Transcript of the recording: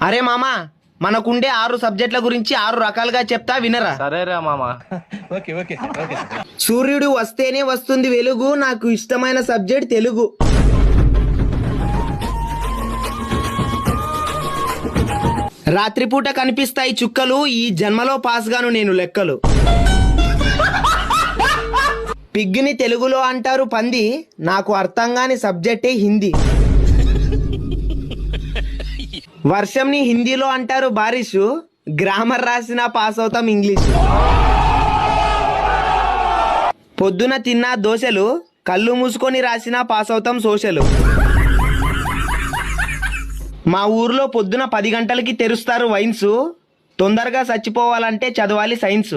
అరే మామా, మనకుండే 6 సబ్జెక్టుల గురించి 6 రకాలుగా చెప్తా వినరా. సరేరా మామ. సూర్యుడు వస్తేనే వస్తుంది వెలుగు, నాకు ఇష్టమైన సబ్జెక్ట్ తెలుగు. రాత్రిపూట కనిపిస్తాయి చుక్కలు, ఈ జన్మలో పాస్ గాను నేను లెక్కలు. పిగ్గిని తెలుగులో అంటారు పంది, నాకు అర్థం కాని సబ్జెక్టే హిందీ. వర్షంని హిందీలో అంటారు బారిషు, గ్రామర్ రాసినా పాస్ అవుతాం ఇంగ్లీష్. పొద్దున తిన్నా దోశలు, కళ్ళు మూసుకొని రాసినా పాస్ అవుతాం సోషలు. మా ఊర్లో పొద్దున 10 గంటలకి తెరుస్తారు వైన్స్, తొందరగా చచ్చిపోవాలంటే చదవాలి సైన్స్.